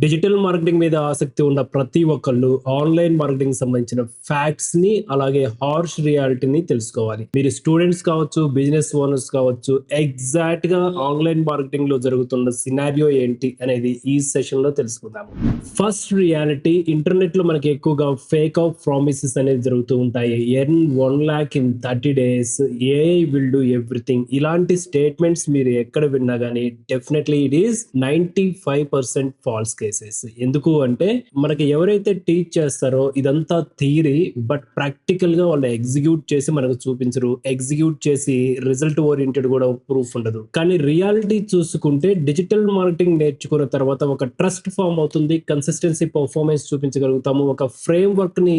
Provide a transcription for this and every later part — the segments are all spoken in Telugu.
డిజిటల్ మార్కెటింగ్ మీద ఆసక్తి ఉన్న ప్రతి ఒక్కళ్ళు ఆన్లైన్ మార్కెటింగ్ సంబంధించిన ఫ్యాక్ట్స్ ని అలాగే హార్ష్ రియాలిటీని తెలుసుకోవాలి. మీరు స్టూడెంట్స్ కావచ్చు, బిజినెస్ ఓనర్స్ కావచ్చు, ఎగ్జాక్ట్ గా ఆన్లైన్ మార్కెటింగ్ లో జరుగుతున్న సినారియో ఏంటి అనేది ఈ సెషన్ లో తెలుసుకుందాము. ఫస్ట్ రియాలిటీ, ఇంటర్నెట్ లో మనకి ఎక్కువగా ఫేక్ ఆఫ్ ప్రామిసెస్ అనేది జరుగుతూ ఉంటాయి. Earn 1 lakh in 30 days, AI will do everything, ఇలాంటి స్టేట్మెంట్స్ మీరు ఎక్కడ విన్నా కానీ definitely it is 95% false cases. ఎందుకు అంటే మనకి ఎవరైతే టీచ్ చేస్తారో ఇదంతా థియరీ, బట్ ప్రాక్టికల్ గా వాళ్ళు ఎగ్జిక్యూట్ చేసి మనకు చూపించరు. ఎగ్జిక్యూట్ చేసి రిజల్ట్ ఓరియంటెడ్ కూడా ప్రూఫ్ ఉండదు. కానీ రియాలిటీ చూసుకుంటే డిజిటల్ మార్కెటింగ్ నేర్చుకున్న తర్వాత ఒక ట్రస్ట్ ఫామ్ అవుతుంది, కన్సిస్టెన్సీ పర్ఫార్మెన్స్ చూపించగలుగుతాము. ఒక ఫ్రేమ్ వర్క్ ని,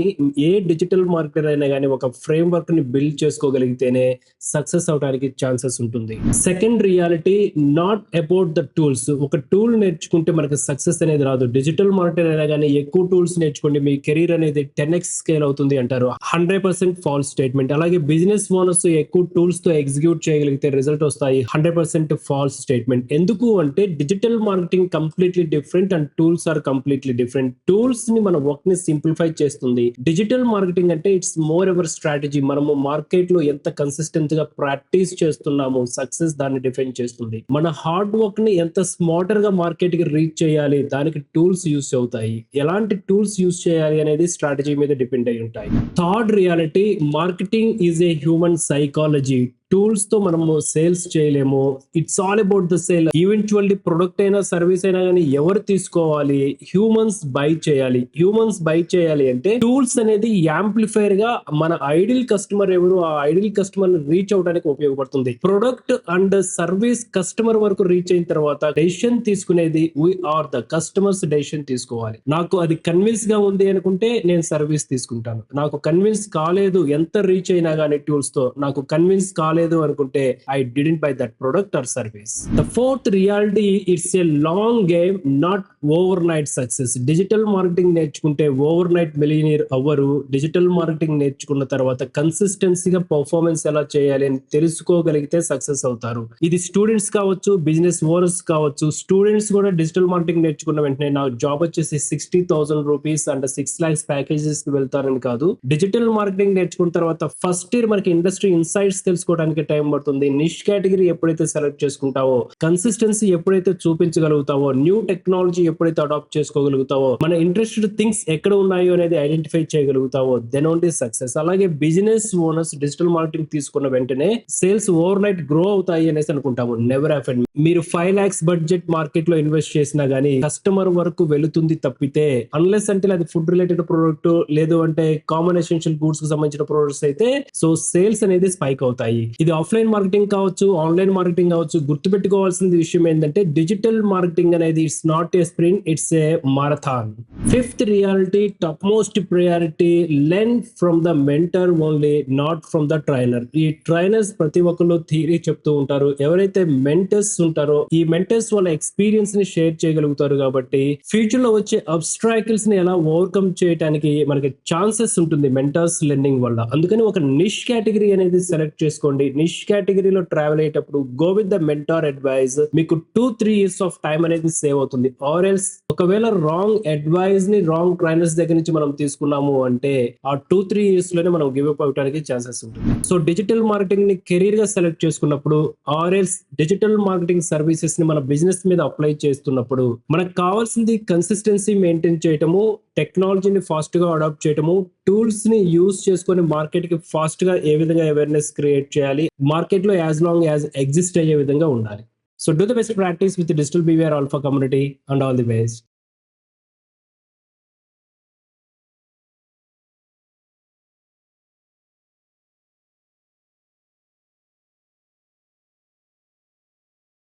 ఏ డిజిటల్ మార్కెటర్ అయినా కానీ ఒక ఫ్రేమ్ వర్క్ ని బిల్డ్ చేసుకోగలిగితేనే సక్సెస్ అవడానికి ఛాన్సెస్ ఉంటుంది. Second reality, not about the tools. ఒక టూల్ నేర్చుకుంటే మనకి సక్సెస్ అనేది రాదు. డిజిటల్ మార్కెటర్ అయినా కానీ ఎక్కువ టూల్స్ నేర్చుకోండి, మీ కెరీర్ అనేది 10x స్కేల్ అవుతుంది అంటారు. 100% ఫాల్స్ స్టేట్మెంట్. అలాగే బిజినెస్ ఓనర్స్ ఎక్కువ టూల్స్ తో ఎగ్జిక్యూట్ చేయగలిగితే రిజల్ట్ వస్తాయి. 100% ఫాల్స్ స్టేట్మెంట్. ఎందుకు అంటే digital marketing completely different and tools are completely different. Tools ని మన వర్క్ ని సింప్లిఫై చేస్తుంది. డిజిటల్ మార్కెటింగ్ అంటే ఇట్స్ మోర్ ఎవర్ స్ట్రాటజీ. మనము మార్కెట్ లో ఎంత కన్సిస్టెంట్ గా ప్రాక్టీస్ చేస్తున్నాము, సక్సెస్ దాన్ని డిఫైన్ చేస్తుంది. మన హార్డ్ వర్క్ ని ఎంత స్మార్టర్ గా మార్కెట్ కి రీచ్ చేయాలి, దానికి టూల్స్ యూస్ అవుతాయి. ఎలాంటి టూల్స్ యూస్ చేయాలి అనేది స్ట్రాటజీ మీద డిపెండ్ అయి ఉంటాయి. Third reality, marketing is a human psychology. Tools తో మనము సేల్స్ చేయలేము. It's all about the sale. Eventually product అయినా సర్వీస్ అయినా కానీ ఎవరు తీసుకోవాలి? హ్యూమన్స్ బై చేయాలి. హ్యూమన్స్ బై చేయాలి అంటే టూల్స్ అనేది యాంప్లిఫైర్ గా మన ఐడియల్ కస్టమర్ ఎవరు, ఆ ఐడియల్ కస్టమర్ ని రీచ్ అవడానికి ఉపయోగపడుతుంది. ప్రొడక్ట్ అండ్ సర్వీస్ కస్టమర్ వరకు రీచ్ అయిన తర్వాత డెసిషన్ తీసుకునేది we are the customers. Decision తీసుకోవాలి. నాకు అది కన్విన్స్ గా ఉంది అనుకుంటే నేను సర్వీస్ తీసుకుంటాను. నాకు కన్విన్స్ కాలేదు, ఎంత రీచ్ అయినా కానీ టూల్స్ తో నాకు కన్విన్స్ కాలేదు అనుకుంటే I didn't by that product or service. The fourth reality, it's a long game, not over night success. Digital marketing నేర్చుకుంటే ఓవర్ నైట్ మిలియనీర్ అవ్వరు. డిజిటల్ మార్కెటింగ్ నేర్చుకున్న తర్వాత కన్సిస్టెన్సీగా పర్ఫార్మెన్స్ ఎలా చేయాలి అని తెలుసుకోగలిగితే సక్సెస్ అవుతారు. ఇది స్టూడెంట్స్ కావచ్చు, బిజినెస్ ఓనర్స్ కావచ్చు. స్టూడెంట్స్ కూడా డిజిటల్ మార్కెటింగ్ నేర్చుకున్న వెంటనే నా జాబ్ వచ్చేసి 60,000 రూపీస్ అండ్ 6 lakhs ప్యాకేజెస్ కి వెళ్తారని కాదు. డిజిటల్ మార్కెటింగ్ నేర్చుకున్న తర్వాత ఫస్ట్ ఇయర్ మనకి ఇండస్ట్రీ ఇన్సైట్స్ తెలుసుకోవడానికి టైం పడుతుంది. నిష్ కేటగిరీ ఎప్పుడైతే సెలెక్ట్ చేసుకుంటావో, కన్సిస్టెన్సీ ఎప్పుడైతే చూపించగలుగుతావో, న్యూ టెక్నాలజీ ఎప్పుడైతే అడాప్ట్ చేసుకోగలుగుతావో, మన ఇంట్రెస్టెడ్ థింగ్స్ ఎక్కడ ఉన్నాయో అనేది ఐడెంటిఫై చేయగలుగుతావో, దెన్ ఓన్లీ సక్సెస్. అలాగే బిజినెస్ ఓనర్స్ డిజిటల్ మార్కెటింగ్ తీసుకున్న వెంటనే సేల్స్ ఓవర్ నైట్ గ్రో అవుతాయి అనేసి అనుకుంటాము. Never happen. మీరు 5 lakhs బడ్జెట్ మార్కెట్ లో ఇన్వెస్ట్ చేసినా గానీ కస్టమర్ వరకు వెళుతుంది తప్పితే, అన్లెస్ అంటే అది ఫుడ్ రిలేటెడ్ ప్రొడక్ట్ లేదు అంటే కామన్ ఎసెన్షియల్ గూడ్స్ కి సంబంధించిన ప్రొడక్ట్స్ అయితే సో సేల్స్ అనేది స్పైక్ అవుతాయి. ఇది ఆఫ్లైన్ మార్కెటింగ్ కావచ్చు, ఆన్లైన్ మార్కెటింగ్ కావచ్చు. గుర్తుపెట్టుకోవాల్సిన విషయం ఏంటంటే డిజిటల్ మార్కెటింగ్ అనేది it's not a sprint, it's a marathon. Fifth reality, top most priority, learn from the mentor only, not from the trainer. ఈ ట్రైనర్స్ ప్రతి ఒక్కరు థియరీ చెప్తూ ఉంటారు. ఎవరైతే మెంటర్స్ ఉంటారో ఈ మెంటర్స్ వాళ్ళ ఎక్స్పీరియన్స్ ని షేర్ చేయగలుగుతారు కాబట్టి ఫ్యూచర్ లో వచ్చే అబ్స్ట్రాకిల్స్ ని ఎలా ఓవర్కమ్ చేయడానికి మనకి ఛాన్సెస్ ఉంటుంది మెంటర్స్ లెర్నింగ్ వల్ల. అందుకని ఒక నిష్ కేటగిరీ అనేది సెలెక్ట్ చేసుకోండి. నిష్ కేటగిరీలో ట్రావెల్ అయ్యేటప్పుడు go with the mentor advice. మీకు 2-3 years ఆఫ్ టైం అనేది సేవ్ అవుతుంది. ఆర్ ఎల్స్ ఒకవేళ రాంగ్ అడ్వైజ్ ని రాంగ్ ట్రైనర్స్ దగ్గర నుంచి మనం తీసుకున్నాము అంటే ఆ 2-3 years లోనే మనం గివ్ అప్ అవడానికి ఛాన్సెస్ ఉంటుంది. సో డిజిటల్ మార్కెటింగ్ ని కెరీర్ గా సెలెక్ట్ చేసుకున్నప్పుడు or else digital marketing services ని మన బిజినెస్ మీద అప్లై చేస్తున్నప్పుడు మనకు కావాల్సింది కన్సిస్టెన్సీ మెయింటైన్ చేయటము, టెక్నాలజీని ఫాస్ట్ గా అడాప్ట్ చేయటము, టూల్స్ ని యూస్ చేసుకొని మార్కెట్ కి ఫాస్ట్ గా ఏ విధంగా అవేర్నెస్ క్రియేట్ చేయాలి, మార్కెట్ లో యాజ్ లాంగ్ యాజ్ ఎగ్జిస్ట్ అయ్యే విధంగా ఉండాలి. So do the best practice with digital BVR alpha community and all the best.